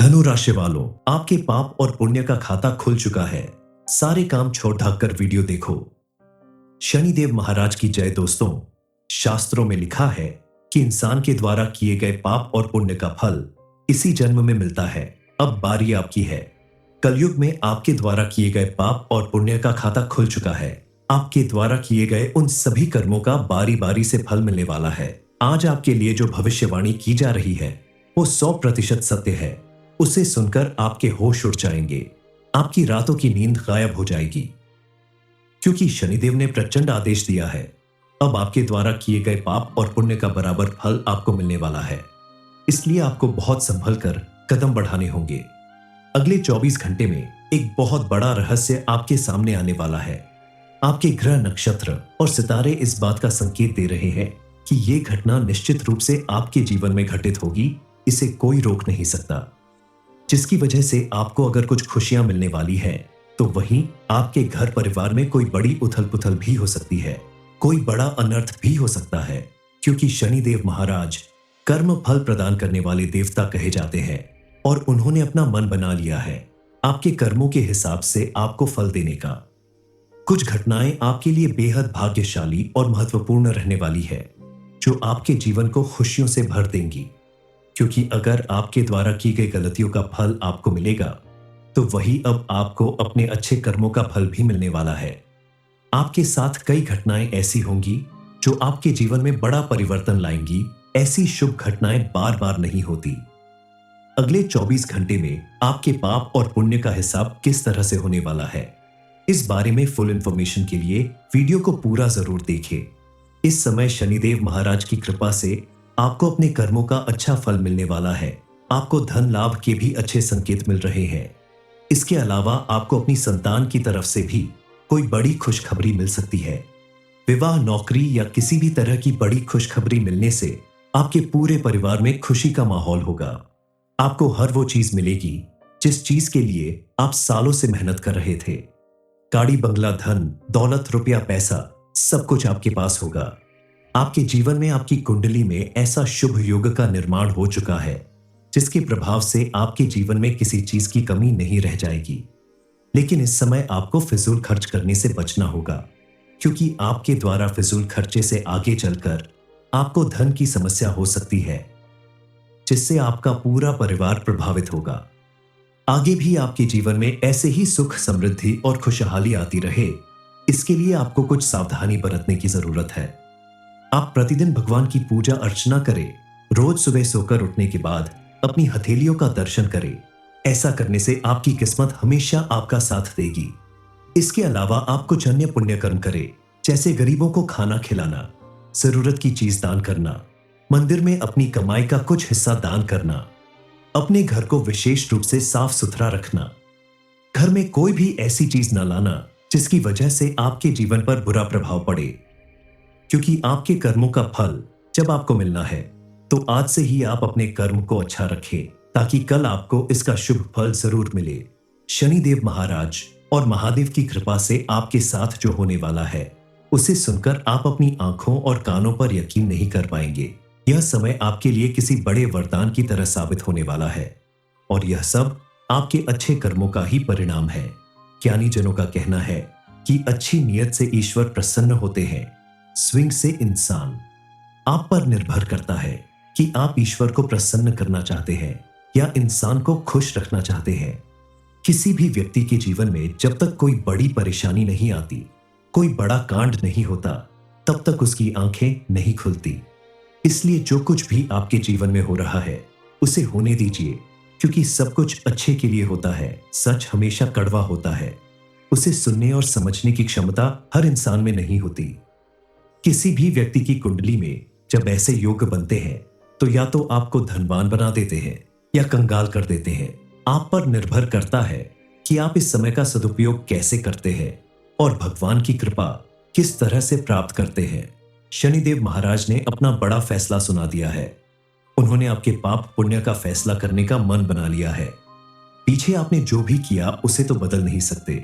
धनु राशि वालों, आपके पाप और पुण्य का खाता खुल चुका है। सारे काम छोड़ ढाक कर वीडियो देखो। शनिदेव महाराज की जय। दोस्तों, शास्त्रों में लिखा है कि इंसान के द्वारा किए गए पाप और पुण्य का फल इसी जन्म में मिलता है। अब बारी आपकी है। कलयुग में आपके द्वारा किए गए पाप और पुण्य का खाता खुल चुका है। आपके द्वारा किए गए उन सभी कर्मों का बारी बारी से फल मिलने वाला है। आज आपके लिए जो भविष्यवाणी की जा रही है वो 100% सत्य है। उसे सुनकर आपके होश उड़ जाएंगे। आपकी रातों की नींद गायब हो जाएगी, क्योंकि शनिदेव ने प्रचंड आदेश दिया है। अब आपके द्वारा किए गए पाप और पुण्य का बराबर फल आपको मिलने वाला है। इसलिए आपको बहुत संभल कर कदम बढ़ाने होंगे। अगले 24 घंटे में एक बहुत बड़ा रहस्य आपके सामने आने वाला है। आपके ग्रह, नक्षत्र और सितारे इस बात का संकेत दे रहे हैं कि यह घटना निश्चित रूप से आपके जीवन में घटित होगी। इसे कोई रोक नहीं सकता। जिसकी वजह से आपको अगर कुछ खुशियां मिलने वाली है, तो वहीं आपके घर परिवार में कोई बड़ी उथल पुथल भी हो सकती है। कोई बड़ा अनर्थ भी हो सकता है, क्योंकि शनिदेव महाराज कर्म फल प्रदान करने वाले देवता कहे जाते हैं और उन्होंने अपना मन बना लिया है आपके कर्मों के हिसाब से आपको फल देने का। कुछ घटनाएं आपके लिए बेहद भाग्यशाली और महत्वपूर्ण रहने वाली है, जो आपके जीवन को खुशियों से भर देंगी। क्योंकि अगर आपके द्वारा की गई गलतियों का फल आपको मिलेगा, तो वही अब आपको अपने अच्छे कर्मों का फल भी मिलने वाला है। आपके साथ कई घटनाएं ऐसी होंगी जो आपके जीवन में बड़ा परिवर्तन लाएंगी। ऐसी शुभ घटनाएं बार बार नहीं होती। अगले 24 घंटे में आपके पाप और पुण्य का हिसाब किस तरह से होने वाला है, इस बारे में फुल इंफॉर्मेशन के लिए वीडियो को पूरा जरूर देखें। इस समय शनिदेव महाराज की कृपा से आपको अपने कर्मों का अच्छा फल मिलने वाला है। आपको धन लाभ के भी अच्छे संकेत मिल रहे हैं। इसके अलावा आपको अपनी संतान की तरफ से भी कोई बड़ी खुशखबरी मिल सकती है। विवाह, नौकरी या किसी भी तरह की बड़ी खुशखबरी मिलने से आपके पूरे परिवार में खुशी का माहौल होगा। आपको हर वो चीज मिलेगी जिस चीज के लिए आप सालों से मेहनत कर रहे थे। गाड़ी, बंगला, धन, दौलत, रुपया, पैसा सब कुछ आपके पास होगा। आपके जीवन में आपकी कुंडली में ऐसा शुभ योग का निर्माण हो चुका है, जिसके प्रभाव से आपके जीवन में किसी चीज की कमी नहीं रह जाएगी। लेकिन इस समय आपको फिजूल खर्च करने से बचना होगा, क्योंकि आपके द्वारा फिजूल खर्चे से आगे चलकर आपको धन की समस्या हो सकती है, जिससे आपका पूरा परिवार प्रभावित होगा। आगे भी आपके जीवन में ऐसे ही सुख, समृद्धि और खुशहाली आती रहे, इसके लिए आपको कुछ सावधानी बरतने की जरूरत है। आप प्रतिदिन भगवान की पूजा अर्चना करें। रोज सुबह सोकर उठने के बाद अपनी हथेलियों का दर्शन करें। ऐसा करने से आपकी किस्मत हमेशा आपका साथ देगी। इसके अलावा आप कुछ अन्य पुण्य कर्म करें, जैसे गरीबों को खाना खिलाना, जरूरत की चीज दान करना, मंदिर में अपनी कमाई का कुछ हिस्सा दान करना, अपने घर को विशेष रूप से साफ सुथरा रखना। घर में कोई भी ऐसी चीज न लाना जिसकी वजह से आपके जीवन पर बुरा प्रभाव पड़े, क्योंकि आपके कर्मों का फल जब आपको मिलना है, तो आज से ही आप अपने कर्म को अच्छा रखें, ताकि कल आपको इसका शुभ फल जरूर मिले। शनिदेव महाराज और महादेव की कृपा से आपके साथ जो होने वाला है, उसे सुनकर आप अपनी आंखों और कानों पर यकीन नहीं कर पाएंगे। यह समय आपके लिए किसी बड़े वरदान की तरह साबित होने वाला है, और यह सब आपके अच्छे कर्मों का ही परिणाम है। ज्ञानी जनों का कहना है कि अच्छी नीयत से ईश्वर प्रसन्न होते हैं, स्विंग से इंसान। आप पर निर्भर करता है कि आप ईश्वर को प्रसन्न करना चाहते हैं या इंसान को खुश रखना चाहते हैं। किसी भी व्यक्ति के जीवन में जब तक कोई बड़ी परेशानी नहीं आती, कोई बड़ा कांड नहीं होता, तब तक उसकी आंखें नहीं खुलती। इसलिए जो कुछ भी आपके जीवन में हो रहा है, उसे होने दीजिए, क्योंकि सब कुछ अच्छे के लिए होता है। सच हमेशा कड़वा होता है। उसे सुनने और समझने की क्षमता हर इंसान में नहीं होती। किसी भी व्यक्ति की कुंडली में जब ऐसे योग बनते हैं, तो या तो आपको धनवान बना देते हैं या कंगाल कर देते हैं। आप पर निर्भर करता है कि आप इस समय का सदुपयोग कैसे करते हैं और भगवान की कृपा किस तरह से प्राप्त करते हैं। शनिदेव महाराज ने अपना बड़ा फैसला सुना दिया है। उन्होंने आपके पाप पुण्य का फैसला करने का मन बना लिया है। पीछे आपने जो भी किया उसे तो बदल नहीं सकते,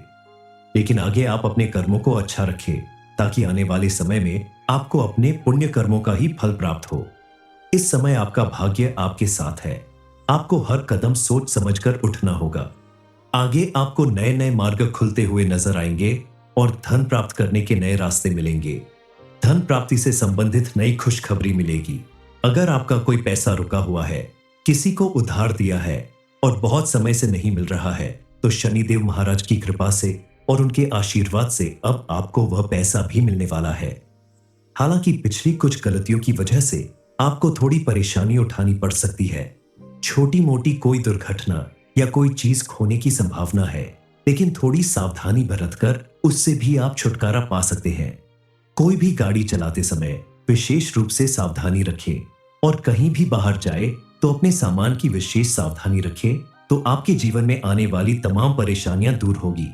लेकिन आगे आप अपने कर्मों को अच्छा रखें, ताकि आने वाले समय में आपको अपने पुण्य कर्मों का ही फल प्राप्त हो। इस समय आपका भाग्य आपके साथ है। आपको हर कदम सोच समझकर उठना होगा। आगे आपको नए नए मार्ग खुलते हुए नजर आएंगे और धन प्राप्त करने के नए रास्ते मिलेंगे। धन प्राप्ति से संबंधित नई खुशखबरी मिलेगी। अगर आपका कोई पैसा रुका हुआ है, किसी को उधार दिया है और बहुत समय से नहीं मिल रहा है, तो शनिदेव महाराज की कृपा से और उनके आशीर्वाद से अब आपको वह पैसा भी मिलने वाला है। हालांकि पिछली कुछ गलतियों की वजह से आपको थोड़ी परेशानी उठानी पड़ सकती है। छोटी मोटी कोई दुर्घटना या कोई चीज खोने की संभावना है, लेकिन थोड़ी सावधानी बरतकर उससे भी आप छुटकारा पा सकते हैं। कोई भी गाड़ी चलाते समय विशेष रूप से सावधानी रखें और कहीं भी बाहर जाए तो अपने सामान की विशेष सावधानी रखें, तो आपके जीवन में आने वाली तमाम परेशानियां दूर होगी।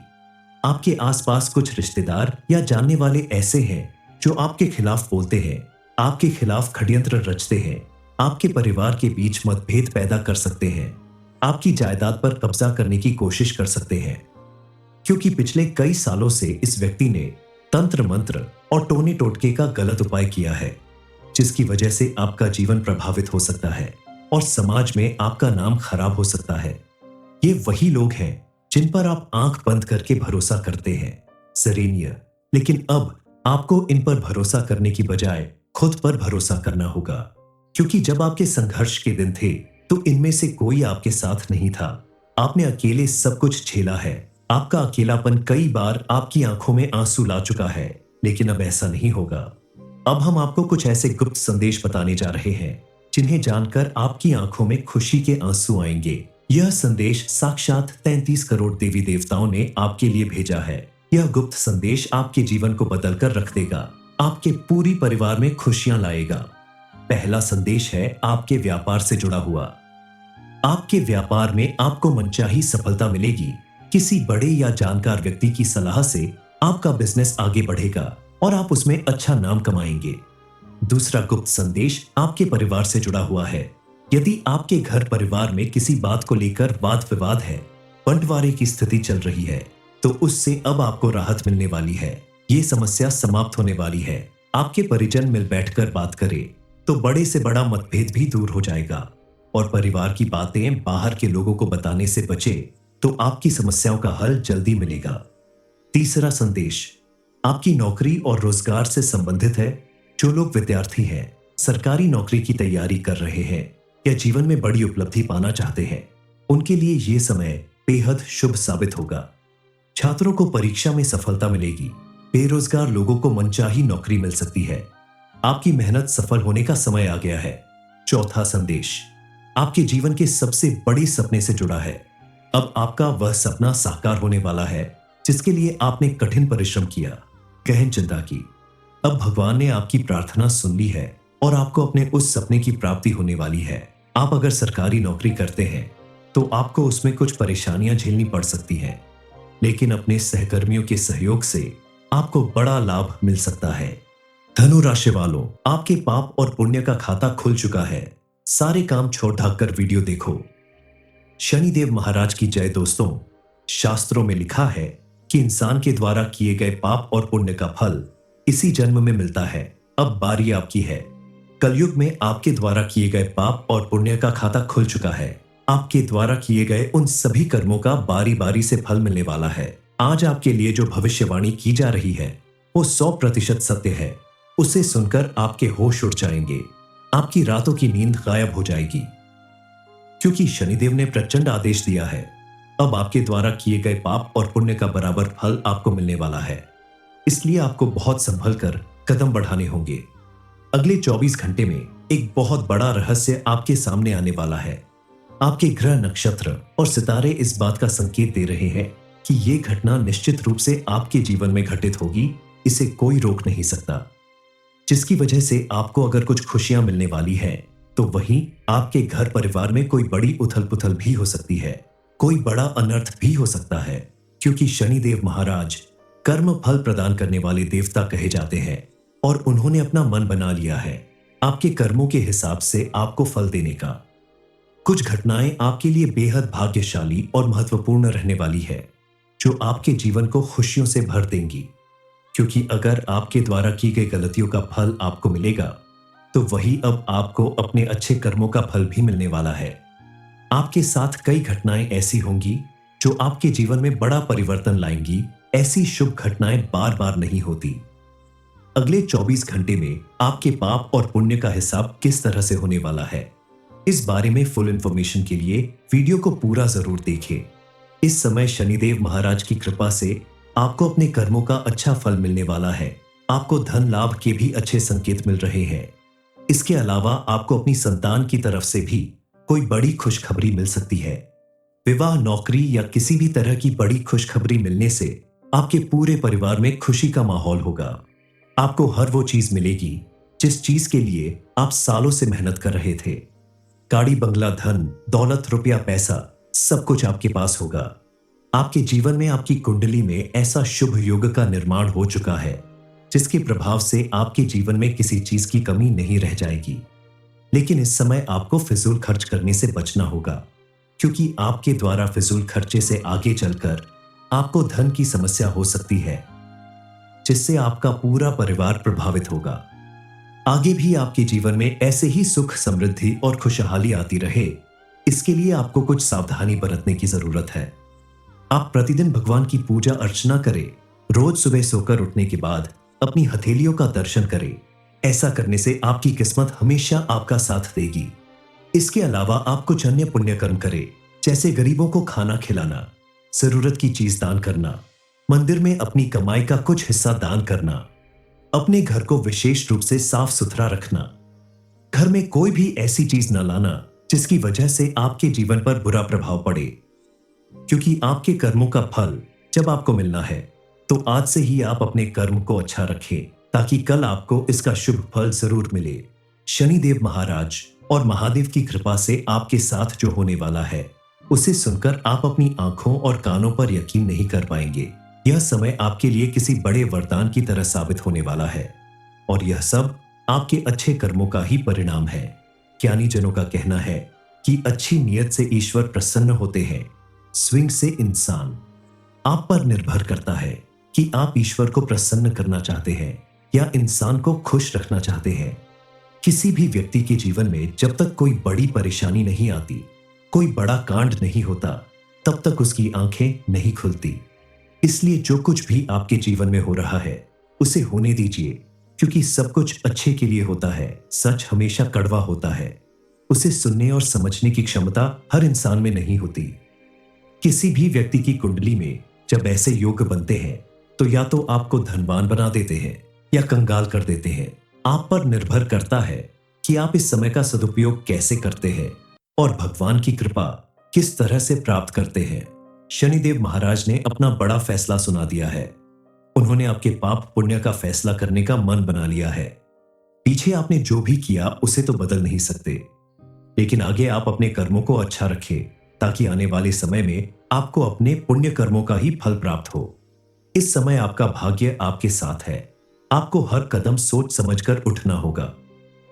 आपके आसपास कुछ रिश्तेदार या जानने वाले ऐसे हैं जो आपके खिलाफ बोलते हैं, आपके खिलाफ षड्यंत्र रचते हैं, आपके परिवार के बीच मतभेद पैदा कर सकते हैं, आपकी जायदाद पर कब्जा करने की कोशिश कर सकते हैं। क्योंकि पिछले कई सालों से इस व्यक्ति ने तंत्र मंत्र और टोने टोटके का गलत उपाय किया है, जिसकी वजह से आपका जीवन प्रभावित हो सकता है और समाज में आपका नाम खराब हो सकता है। ये वही लोग हैं जिन पर आप आंख बंद करके भरोसा करते हैं, सरेनिया। लेकिन अब आपको इन पर भरोसा करने की बजाय खुद पर भरोसा करना होगा, क्योंकि जब आपके संघर्ष के दिन थे तो इनमें से कोई आपके साथ नहीं था। आपने अकेले सब कुछ झेला है। आपका अकेलापन कई बार आपकी आंखों में आंसू ला चुका है, लेकिन अब ऐसा नहीं होगा। अब हम आपको कुछ ऐसे गुप्त संदेश बताने जा रहे हैं जिन्हें जानकर आपकी आंखों में खुशी के आंसू आएंगे। यह संदेश साक्षात 33 करोड़ देवी देवताओं ने आपके लिए भेजा है। यह गुप्त संदेश आपके जीवन को बदलकर रख देगा, आपके पूरी परिवार में खुशियां लाएगा। पहला संदेश है आपके व्यापार से जुड़ा हुआ। आपके व्यापार में आपको मनचाही सफलता मिलेगी। किसी बड़े या जानकार व्यक्ति की सलाह से आपका बिजनेस आगे बढ़ेगा और आप उसमें अच्छा नाम कमाएंगे। दूसरा गुप्त संदेश आपके परिवार से जुड़ा हुआ है। यदि आपके घर परिवार में किसी बात को लेकर वाद विवाद है, बंटवारे की स्थिति चल रही है, तो उससे अब आपको राहत मिलने वाली है। ये समस्या समाप्त होने वाली है। आपके परिजन मिल बैठकर बात करें तो बड़े से बड़ा मतभेद भी दूर हो जाएगा और परिवार की बातें बाहर के लोगों को बताने से बचे तो आपकी समस्याओं का हल जल्दी मिलेगा। तीसरा संदेश आपकी नौकरी और रोजगार से संबंधित है। जो लोग विद्यार्थी हैं, सरकारी नौकरी की तैयारी कर रहे हैं या जीवन में बड़ी उपलब्धि पाना चाहते हैं, उनके लिए यह समय बेहद शुभ साबित होगा। छात्रों को परीक्षा में सफलता मिलेगी। बेरोजगार लोगों को मनचाही नौकरी मिल सकती है। आपकी मेहनत सफल होने का समय आ गया है। चौथा संदेश आपके जीवन के सबसे बड़े सपने से जुड़ा है। अब आपका वह सपना साकार होने वाला है जिसके लिए आपने कठिन परिश्रम किया, गहन चिंता की। अब भगवान ने आपकी प्रार्थना सुन ली है और आपको अपने उस सपने की प्राप्ति होने वाली है। आप अगर सरकारी नौकरी करते हैं तो आपको उसमें कुछ परेशानियां झेलनी पड़ सकती हैं, लेकिन अपने सहकर्मियों के सहयोग से आपको बड़ा लाभ मिल सकता है। धनु राशि वालों, आपके पाप और पुण्य का खाता खुल चुका है। सारे काम छोड़ ढाक कर वीडियो देखो। शनिदेव महाराज की जय। दोस्तों, शास्त्रों में लिखा है कि इंसान के द्वारा किए गए पाप और पुण्य का फल इसी जन्म में मिलता है। अब बारी आपकी है। कलयुग में आपके द्वारा किए गए पाप और पुण्य का खाता खुल चुका है। आपके द्वारा किए गए उन सभी कर्मों का बारी बारी से फल मिलने वाला है। आज आपके लिए जो भविष्यवाणी की जा रही है वो 100% सत्य है। उसे सुनकर आपके होश उड़ जाएंगे। आपकी रातों की नींद गायब हो जाएगी, क्योंकि शनिदेव ने प्रचंड आदेश दिया है। अब आपके द्वारा किए गए पाप और पुण्य का बराबर फल आपको मिलने वाला है। इसलिए आपको बहुत संभल कर कदम बढ़ाने होंगे। अगले 24 घंटे में एक बहुत बड़ा रहस्य आपके सामने आने वाला है। आपके ग्रह, नक्षत्र और सितारे इस बात का संकेत दे रहे हैं कि यह घटना निश्चित रूप से आपके जीवन में घटित होगी। इसे कोई रोक नहीं सकता। जिसकी वजह से आपको अगर कुछ खुशियां मिलने वाली है तो वहीं आपके घर परिवार में कोई बड़ी उथल पुथल भी हो सकती है। कोई बड़ा अनर्थ भी हो सकता है, क्योंकि शनिदेव महाराज कर्म फल प्रदान करने वाले देवता कहे जाते हैं और उन्होंने अपना मन बना लिया है आपके कर्मों के हिसाब से आपको फल देने का। कुछ घटनाएं आपके लिए बेहद भाग्यशाली और महत्वपूर्ण रहने वाली है, जो आपके जीवन को खुशियों से भर देंगी। क्योंकि अगर आपके द्वारा की गई गलतियों का फल आपको मिलेगा तो वही अब आपको अपने अच्छे कर्मों का फल भी मिलने वाला है। आपके साथ कई घटनाएं ऐसी होंगी जो आपके जीवन में बड़ा परिवर्तन लाएंगी। ऐसी शुभ घटनाएं बार बार नहीं होती। अगले 24 घंटे में आपके पाप और पुण्य का हिसाब किस तरह से होने वाला है, इस बारे में फुल इंफॉर्मेशन के लिए वीडियो को पूरा जरूर देखें। इस समय शनिदेव महाराज की कृपा से आपको अपने कर्मों का अच्छा फल मिलने वाला है। आपको धन लाभ के भी अच्छे संकेत मिल रहे हैं। इसके अलावा आपको अपनी संतान की तरफ से भी कोई बड़ी खुशखबरी मिल सकती है। विवाह, नौकरी या किसी भी तरह की बड़ी खुशखबरी मिलने से आपके पूरे परिवार में खुशी का माहौल होगा। आपको हर वो चीज मिलेगी जिस चीज के लिए आप सालों से मेहनत कर रहे थे। गाड़ी, बंगला, धन, दौलत, रुपया, पैसा, सब कुछ आपके पास होगा। आपके जीवन में, आपकी कुंडली में ऐसा शुभ योग का निर्माण हो चुका है जिसके प्रभाव से आपके जीवन में किसी चीज की कमी नहीं रह जाएगी। लेकिन इस समय आपको फिजूल खर्च करने से बचना होगा, क्योंकि आपके द्वारा फिजूल खर्चे से आगे चलकर आपको धन की समस्या हो सकती है, जिससे आपका पूरा परिवार प्रभावित होगा। आगे भी आपके जीवन में ऐसे ही सुख, समृद्धि और खुशहाली आती रहे, इसके लिए आपको कुछ सावधानी बरतने की जरूरत है। आप प्रतिदिन भगवान की पूजा अर्चना करें। रोज सुबह सोकर उठने के बाद अपनी हथेलियों का दर्शन करें। ऐसा करने से आपकी किस्मत हमेशा आपका साथ देगी। इसके अलावा आप कुछ अन्य पुण्य कर्म करें, जैसे गरीबों को खाना खिलाना, जरूरत की चीज दान करना, मंदिर में अपनी कमाई का कुछ हिस्सा दान करना, अपने घर को विशेष रूप से साफ सुथरा रखना, घर में कोई भी ऐसी चीज न लाना जिसकी वजह से आपके जीवन पर बुरा प्रभाव पड़े, क्योंकि आपके कर्मों का फल जब आपको मिलना है तो आज से ही आप अपने कर्म को अच्छा रखें, ताकि कल आपको इसका शुभ फल जरूर मिले। शनिदेव महाराज और महादेव की कृपा से आपके साथ जो होने वाला है उसे सुनकर आप अपनी आंखों और कानों पर यकीन नहीं कर पाएंगे। यह समय आपके लिए किसी बड़े वरदान की तरह साबित होने वाला है, और यह सब आपके अच्छे कर्मों का ही परिणाम है। ज्ञानी जनों का कहना है कि अच्छी नीयत से ईश्वर प्रसन्न होते हैं, स्विंग से इंसान। आप पर निर्भर करता है कि आप ईश्वर को प्रसन्न करना चाहते हैं या इंसान को खुश रखना चाहते हैं। किसी भी व्यक्ति के जीवन में जब तक कोई बड़ी परेशानी नहीं आती, कोई बड़ा कांड नहीं होता, तब तक उसकी आंखें नहीं खुलती। इसलिए जो कुछ भी आपके जीवन में हो रहा है उसे होने दीजिए, क्योंकि सब कुछ अच्छे के लिए होता है। सच हमेशा कड़वा होता है, उसे सुनने और समझने की क्षमता हर इंसान में नहीं होती। किसी भी व्यक्ति की कुंडली में जब ऐसे योग बनते हैं तो या तो आपको धनवान बना देते हैं या कंगाल कर देते हैं। आप पर निर्भर करता है कि आप इस समय का सदुपयोग कैसे करते हैं और भगवान की कृपा किस तरह से प्राप्त करते हैं। शनिदेव महाराज ने अपना बड़ा फैसला सुना दिया है। उन्होंने आपके पाप पुण्य का फैसला करने का मन बना लिया है। पीछे आपने जो भी किया उसे तो बदल नहीं सकते, लेकिन आगे आप अपने कर्मों को अच्छा रखें, ताकि आने वाले समय में आपको अपने पुण्य कर्मों का ही फल प्राप्त हो। इस समय आपका भाग्य आपके साथ है। आपको हर कदम सोच समझकर उठना होगा।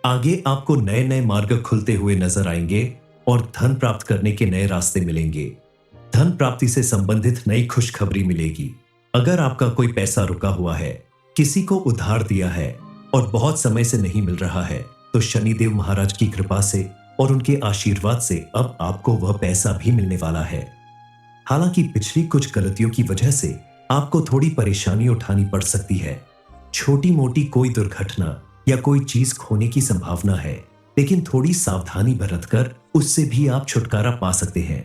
आगे आपको नए नए मार्ग खुलते हुए नजर आएंगे और धन प्राप्त करने के नए रास्ते मिलेंगे। धन प्राप्ति से संबंधित नई खुशखबरी मिलेगी। अगर आपका कोई पैसा रुका हुआ है, किसी को उधार दिया है और बहुत समय से नहीं मिल रहा है, तो शनिदेव महाराज की कृपा से और उनके आशीर्वाद से अब आपको वह पैसा भी मिलने वाला है। हालांकि पिछली कुछ गलतियों की वजह से आपको थोड़ी परेशानी उठानी पड़ सकती है। छोटी मोटी कोई दुर्घटना या कोई चीज खोने की संभावना है, लेकिन थोड़ी सावधानी बरतकर उससे भी आप छुटकारा पा सकते हैं।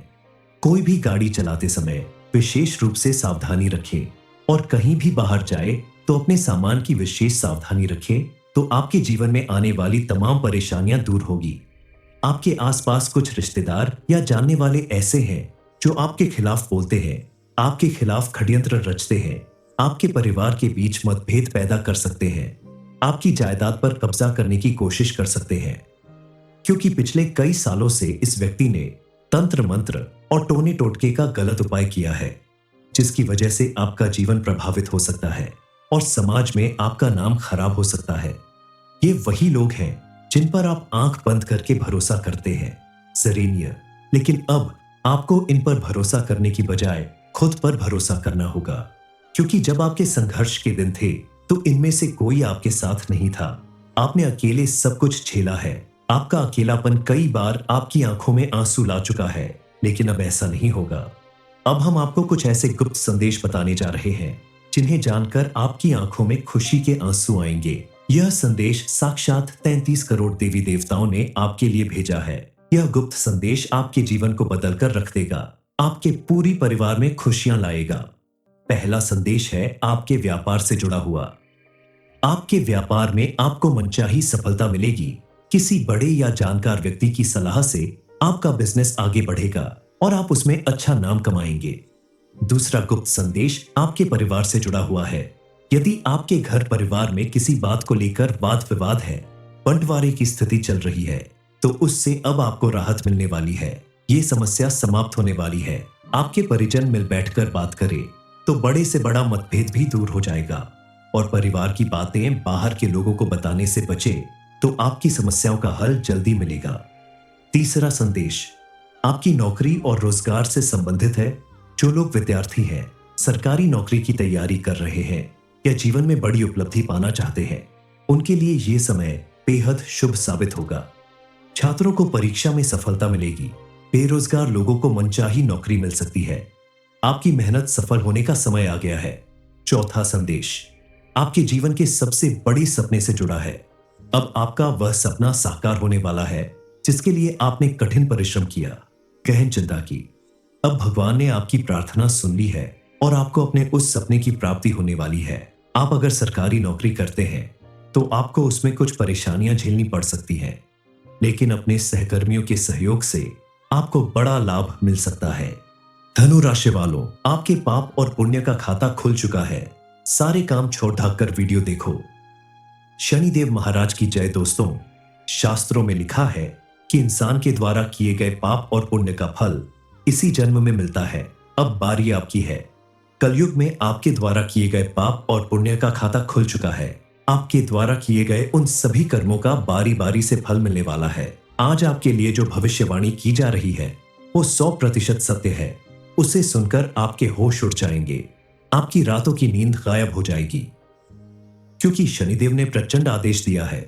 कोई भी गाड़ी चलाते समय विशेष रूप से सावधानी रखें, और कहीं भी बाहर जाए तो अपने सामान की विशेष सावधानी रखें, तो आपके जीवन में आने वाली तमाम परेशानियां दूर होगी। आपके आसपास कुछ रिश्तेदार या जानने वाले ऐसे हैं जो आपके खिलाफ बोलते हैं, आपके खिलाफ षड्यंत्र रचते हैं, आपके परिवार के बीच मतभेद पैदा कर सकते हैं, आपकी जायदाद पर कब्जा करने की कोशिश कर सकते हैं, क्योंकि पिछले कई सालों से इस व्यक्ति ने तंत्र मंत्र और टोने टोटके का गलत उपाय किया है, जिसकी वजह से आपका जीवन प्रभावित हो सकता है और समाज में आपका नाम खराब हो सकता है। ये वही लोग हैं जिन पर आप आंख बंद करके भरोसा करते हैं, जरीनियर। लेकिन अब आपको इन पर भरोसा करने की बजाय खुद पर भरोसा करना होगा, क्योंकि जब आपके संघर्ष के दिन थे तो इनमें से कोई आपके साथ नहीं था। आपने अकेले सब कुछ झेला है। आपका अकेलापन कई बार आपकी आंखों में आंसू ला चुका है, लेकिन अब ऐसा नहीं होगा। अब हम आपको कुछ ऐसे गुप्त संदेश बताने जा रहे हैं जिन्हें जानकर आपकी आंखों में खुशी के आंसू आएंगे। यह संदेश साक्षात 33 करोड़ देवी देवताओं ने आपके लिए भेजा है। यह गुप्त संदेश आपके जीवन को बदलकर रख देगा, आपके पूरी परिवार में खुशियां लाएगा। पहला संदेश है आपके व्यापार से जुड़ा हुआ। आपके व्यापार में आपको मनचाही सफलता मिलेगी। किसी बड़े या जानकार व्यक्ति की सलाह से आपका बिजनेस आगे बढ़ेगा और आप उसमें अच्छा नाम कमाएंगे। दूसरा गुप्त संदेश आपके परिवार से जुड़ा हुआ है। यदि आपके घर परिवार में किसी बात को लेकर वाद विवाद है, बंटवारे की स्थिति चल रही है, तो उससे अब आपको राहत मिलने वाली है। ये समस्या समाप्त होने वाली है। आपके परिजन मिल बैठकर बात करें तो बड़े से बड़ा मतभेद भी दूर हो जाएगा और परिवार की बातें बाहर के लोगों को बताने से बचे तो आपकी समस्याओं का हल जल्दी मिलेगा। तीसरा संदेश आपकी नौकरी और रोजगार से संबंधित है। जो लोग विद्यार्थी हैं, सरकारी नौकरी की तैयारी कर रहे हैं या जीवन में बड़ी उपलब्धि पाना चाहते हैं, उनके लिए यह समय बेहद शुभ साबित होगा। छात्रों को परीक्षा में सफलता मिलेगी। बेरोजगार लोगों को मनचाही नौकरी मिल सकती है। आपकी मेहनत सफल होने का समय आ गया है। चौथा संदेश आपके जीवन के सबसे बड़े सपने से जुड़ा है। अब आपका वह सपना साकार होने वाला है जिसके लिए आपने कठिन परिश्रम किया, गहन चिंता की। अब भगवान ने आपकी प्रार्थना सुन ली है और आपको अपने उस सपने की प्राप्ति होने वाली है। आप अगर सरकारी नौकरी करते हैं तो आपको उसमें कुछ परेशानियां झेलनी पड़ सकती हैं, लेकिन अपने सहकर्मियों के सहयोग से आपको बड़ा लाभ मिल सकता है। धनु राशि वालों, आपके पाप और पुण्य का खाता खुल चुका है। सारे काम छोड़ ढाक कर वीडियो देखो। शनिदेव महाराज की जय। दोस्तों, शास्त्रों में लिखा है कि इंसान के द्वारा किए गए पाप और पुण्य का फल इसी जन्म में मिलता है। अब बारी आपकी है। कलयुग में आपके द्वारा किए गए पाप और पुण्य का खाता खुल चुका है। आपके द्वारा किए गए उन सभी कर्मों का बारी बारी से फल मिलने वाला है। आज आपके लिए जो भविष्यवाणी की जा रही है वो 100% सत्य है। उसे सुनकर आपके होश उड़ जाएंगे। आपकी रातों की नींद गायब हो जाएगी, क्योंकि शनिदेव ने प्रचंड आदेश दिया है।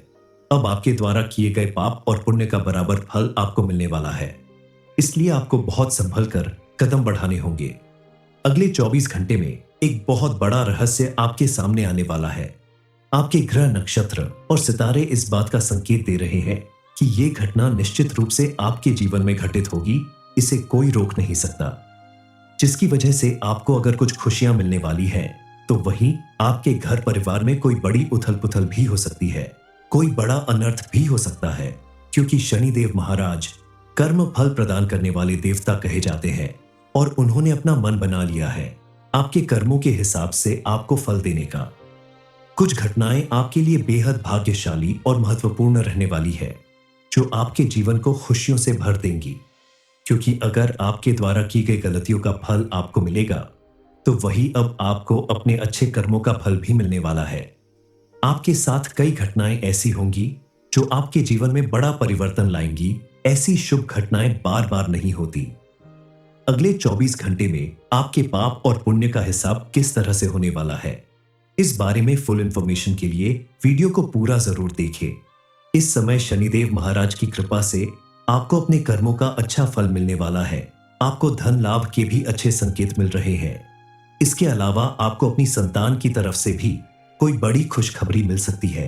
अब आपके द्वारा किए गए पाप और पुण्य का बराबर फल आपको मिलने वाला है। इसलिए आपको बहुत संभल कर कदम बढ़ाने होंगे। अगले 24 घंटे में एक बहुत बड़ा रहस्य आपके सामने आने वाला है। आपके ग्रह, नक्षत्र और सितारे इस बात का संकेत दे रहे हैं कि यह घटना निश्चित रूप से आपके जीवन में घटित होगी। इसे कोई रोक नहीं सकता। जिसकी वजह से आपको अगर कुछ खुशियां मिलने वाली है तो वहीं आपके घर परिवार में कोई बड़ी उथल पुथल भी हो सकती है। कोई बड़ा अनर्थ भी हो सकता है, क्योंकि शनिदेव महाराज कर्म फल प्रदान करने वाले देवता कहे जाते हैं और उन्होंने अपना मन बना लिया है आपके कर्मों के हिसाब से आपको फल देने का। कुछ घटनाएं आपके लिए बेहद भाग्यशाली और महत्वपूर्ण रहने वाली है, जो आपके जीवन को खुशियों से भर देंगी। क्योंकि अगर आपके द्वारा की गई गलतियों का फल आपको मिलेगा तो वही अब आपको अपने अच्छे कर्मों का फल भी मिलने वाला है। आपके साथ कई घटनाएं ऐसी होंगी जो आपके जीवन में बड़ा परिवर्तन लाएंगी। ऐसी शुभ घटनाएं बार बार नहीं होती। अगले 24 घंटे में आपके पाप और पुण्य का हिसाब किस तरह से होने वाला है, इस बारे में फुल इंफॉर्मेशन के लिए वीडियो को पूरा जरूर देखें। इस समय शनिदेव महाराज की कृपा से आपको अपने कर्मों का अच्छा फल मिलने वाला है। आपको धन लाभ के भी अच्छे संकेत मिल रहे हैं। इसके अलावा आपको अपनी संतान की तरफ से भी कोई बड़ी खुशखबरी मिल सकती है।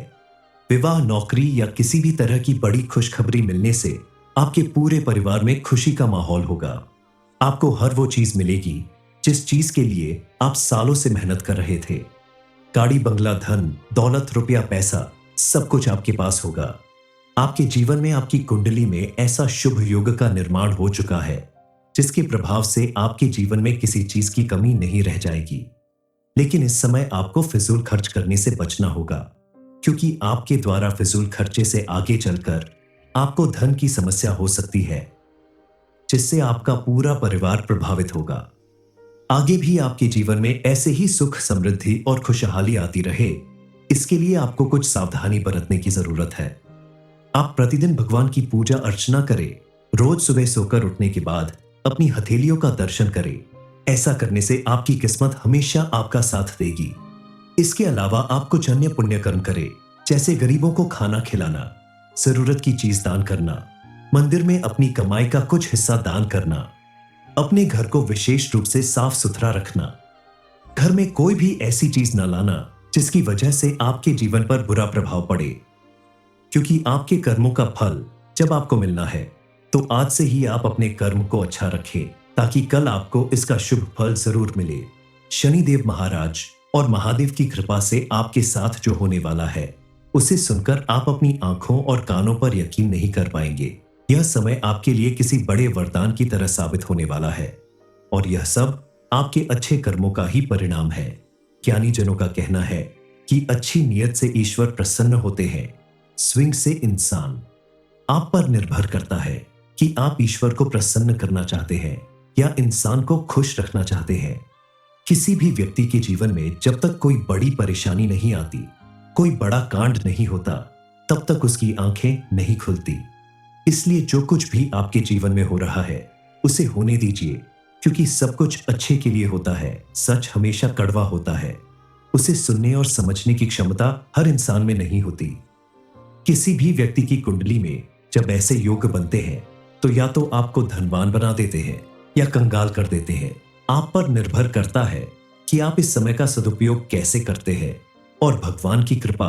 विवाह, नौकरी या किसी भी तरह की बड़ी खुशखबरी मिलने से आपके पूरे परिवार में खुशी का माहौल होगा। आपको हर वो चीज मिलेगी जिस चीज के लिए आप सालों से मेहनत कर रहे थे। गाड़ी, बंगला, धन, दौलत, रुपया, पैसा सब कुछ आपके पास होगा। आपके जीवन में आपकी कुंडली में ऐसा शुभ योग का निर्माण हो चुका है जिसके प्रभाव से आपके जीवन में किसी चीज की कमी नहीं रह जाएगी। लेकिन इस समय आपको फिजूल खर्च करने से बचना होगा, क्योंकि आपके द्वारा फिजूल खर्चे से आगे चलकर आपको धन की समस्या हो सकती है, जिससे आपका पूरा परिवार प्रभावित होगा। आगे भी आपके जीवन में ऐसे ही सुख, समृद्धि और खुशहाली आती रहे, इसके लिए आपको कुछ सावधानी बरतने की जरूरत है। आप प्रतिदिन भगवान की पूजा अर्चना करें। रोज सुबह सोकर उठने के बाद अपनी हथेलियों का दर्शन करें। ऐसा करने से आपकी किस्मत हमेशा आपका साथ देगी। इसके अलावा आप कुछ अन्य पुण्य कर्म करें, जैसे गरीबों को खाना खिलाना, जरूरत की चीज दान करना, मंदिर में अपनी कमाई का कुछ हिस्सा दान करना, अपने घर को विशेष रूप से साफ सुथरा रखना, घर में कोई भी ऐसी चीज न लाना जिसकी वजह से आपके जीवन पर बुरा प्रभाव पड़े, क्योंकि आपके कर्मों का फल जब आपको मिलना है तो आज से ही आप अपने कर्म को अच्छा रखें ताकि कल आपको इसका शुभ फल जरूर मिले। शनिदेव महाराज और महादेव की कृपा से आपके साथ जो होने वाला है उसे सुनकर आप अपनी आंखों और कानों पर यकीन नहीं कर पाएंगे। यह समय आपके लिए किसी बड़े वरदान की तरह साबित होने वाला है और यह सब आपके अच्छे कर्मों का ही परिणाम है। ज्ञानी जनों का कहना है कि अच्छी नीयत से ईश्वर प्रसन्न होते हैं, स्विंग से इंसान। आप पर निर्भर करता है कि आप ईश्वर को प्रसन्न करना चाहते हैं या इंसान को खुश रखना चाहते हैं। किसी भी व्यक्ति के जीवन में जब तक कोई बड़ी परेशानी नहीं आती, कोई बड़ा कांड नहीं होता, तब तक उसकी आंखें नहीं खुलती। इसलिए जो कुछ भी आपके जीवन में हो रहा है उसे होने दीजिए, क्योंकि सब कुछ अच्छे के लिए होता है। सच हमेशा कड़वा होता है, उसे सुनने और समझने की क्षमता हर इंसान में नहीं होती। किसी भी व्यक्ति की कुंडली में जब ऐसे योग बनते हैं तो या तो आपको धनवान बना देते हैं या कंगाल कर देते हैं। आप पर निर्भर करता है कि आप इस समय का सदुपयोग कैसे करते हैं और भगवान की कृपा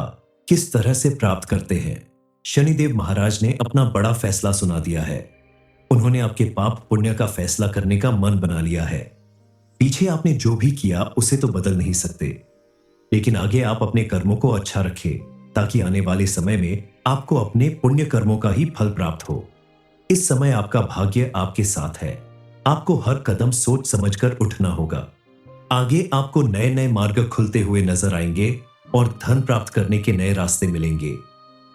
किस तरह से प्राप्त करते हैं। शनिदेव महाराज ने अपना बड़ा फैसला सुना दिया है। उन्होंने आपके पाप पुण्य का फैसला करने का मन बना लिया है। पीछे आपने जो भी किया उसे तो बदल नहीं सकते, लेकिन आगे आप अपने कर्मों को अच्छा रखें ताकि आने वाले समय में आपको अपने पुण्य कर्मों का ही फल प्राप्त हो। इस समय आपका भाग्य आपके साथ है। आपको हर कदम सोच समझकर उठना होगा। आगे आपको नए नए मार्ग खुलते हुए नजर आएंगे और धन प्राप्त करने के नए रास्ते मिलेंगे।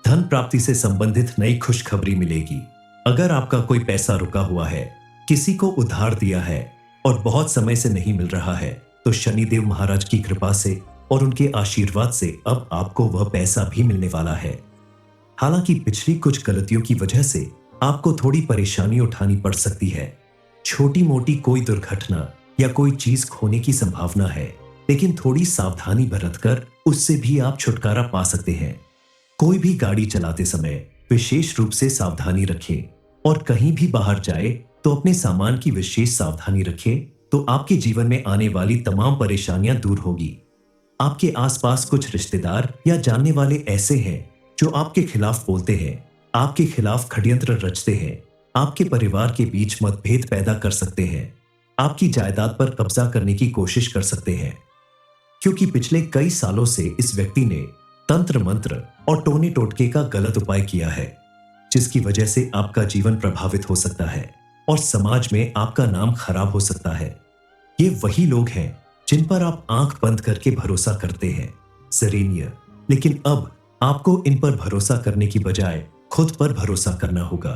धन प्राप्ति से संबंधित नई खुशखबरी मिलेगी। अगर आपका कोई पैसा रुका हुआ है, किसी को उधार दिया है और बहुत समय से नहीं मिल रहा है, तो शनिदेव महाराज की कृपा से और उनके आशीर्वाद से अब आपको वह पैसा भी मिलने वाला है। हालांकि पिछली कुछ गलतियों की वजह से आपको थोड़ी परेशानी उठानी पड़ सकती है। छोटी मोटी कोई दुर्घटना या कोई चीज खोने की संभावना है, लेकिन थोड़ी सावधानी बरतकर उससे भी आप छुटकारा पा सकते हैं। कोई भी गाड़ी चलाते समय विशेष रूप से सावधानी रखें और कहीं भी बाहर जाए तो अपने सामान की विशेष सावधानी रखें, तो आपके जीवन में आने वाली तमाम परेशानियां दूर होगी। आपके आसपास कुछ रिश्तेदार या जानने वाले ऐसे हैं जो आपके खिलाफ बोलते हैं, आपके खिलाफ षड्यंत्र रचते हैं, आपके परिवार के बीच मतभेद पैदा कर सकते हैं, आपकी जायदाद पर कब्जा करने की कोशिश कर सकते हैं, क्योंकि पिछले कई सालों से इस व्यक्ति ने तंत्र मंत्र और टोने टोटके का गलत उपाय किया है, जिसकी वजह से आपका जीवन प्रभावित हो सकता है और समाज में आपका नाम खराब हो सकता है। ये वही लोग हैं जिन पर आप आंख बंद करके भरोसा करते हैं, सरेनिया। लेकिन अब आपको इन पर भरोसा करने की बजाय खुद पर भरोसा करना होगा,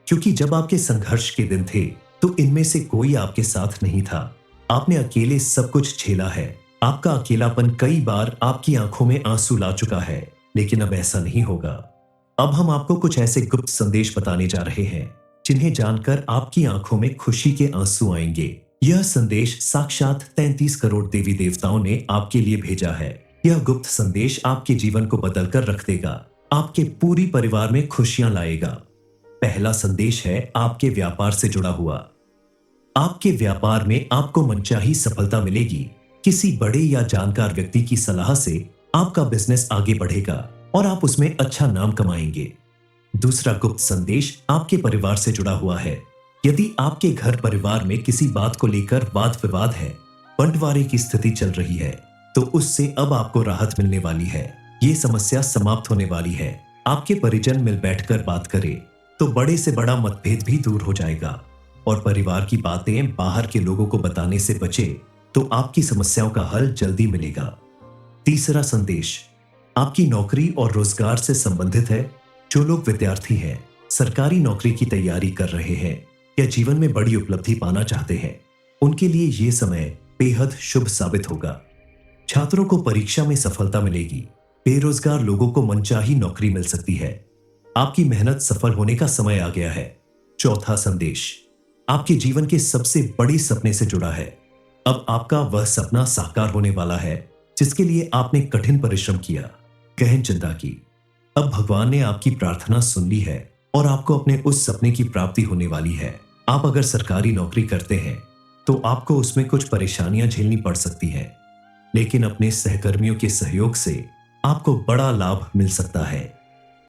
क्योंकि जब आपके संघर्ष के दिन थे तो इनमें से कोई आपके साथ नहीं था। आपने अकेले सब कुछ झेला है। आपका अकेलापन कई बार आपकी आंखों में आंसू ला चुका है, लेकिन अब ऐसा नहीं होगा। अब हम आपको कुछ ऐसे गुप्त संदेश बताने जा रहे हैं जिन्हें जानकर आपकी आंखों में खुशी के आंसू आएंगे। यह संदेश साक्षात 33 करोड़ देवी देवताओं ने आपके लिए भेजा है। यह गुप्त संदेश आपके जीवन को बदलकर रख देगा, आपके पूरी परिवार में खुशियां लाएगा। पहला संदेश है आपके व्यापार से जुड़ा हुआ। आपके व्यापार में आपको मनचाही सफलता मिलेगी। किसी बड़े या जानकार व्यक्ति की सलाह से आपका बिजनेस आगे बढ़ेगा और आप उसमें अच्छा नाम कमाएंगे। दूसरा गुप्त संदेश आपके परिवार से जुड़ा हुआ है। यदि आपके घर परिवार में किसी बात को लेकर वाद विवाद है, बंटवारे की स्थिति चल रही है, तो उससे अब आपको राहत मिलने वाली है। ये समस्या समाप्त होने वाली है। आपके परिजन मिल बैठकर बात करें तो बड़े से बड़ा मतभेद भी दूर हो जाएगा और परिवार की बातें बाहर के लोगों को बताने से बचे तो आपकी समस्याओं का हल जल्दी मिलेगा। तीसरा संदेश आपकी नौकरी और रोजगार से संबंधित है। जो लोग विद्यार्थी हैं, सरकारी नौकरी की तैयारी कर रहे हैं या जीवन में बड़ी उपलब्धि पाना चाहते हैं, उनके लिए यह समय बेहद शुभ साबित होगा। छात्रों को परीक्षा में सफलता मिलेगी। बेरोजगार लोगों को मनचाही नौकरी मिल सकती है। आपकी मेहनत सफल होने का समय आ गया है। चौथा संदेश आपके जीवन के सबसे बड़े सपने से जुड़ा है। अब आपका वह सपना साकार होने वाला है जिसके लिए आपने कठिन परिश्रम किया, गहन चिंता की। अब भगवान ने आपकी प्रार्थना सुन ली है और आपको अपने उस सपने की प्राप्ति होने वाली है। आप अगर सरकारी नौकरी करते हैं तो आपको उसमें कुछ परेशानियां झेलनी पड़ सकती हैं, लेकिन अपने सहकर्मियों के सहयोग से आपको बड़ा लाभ मिल सकता है।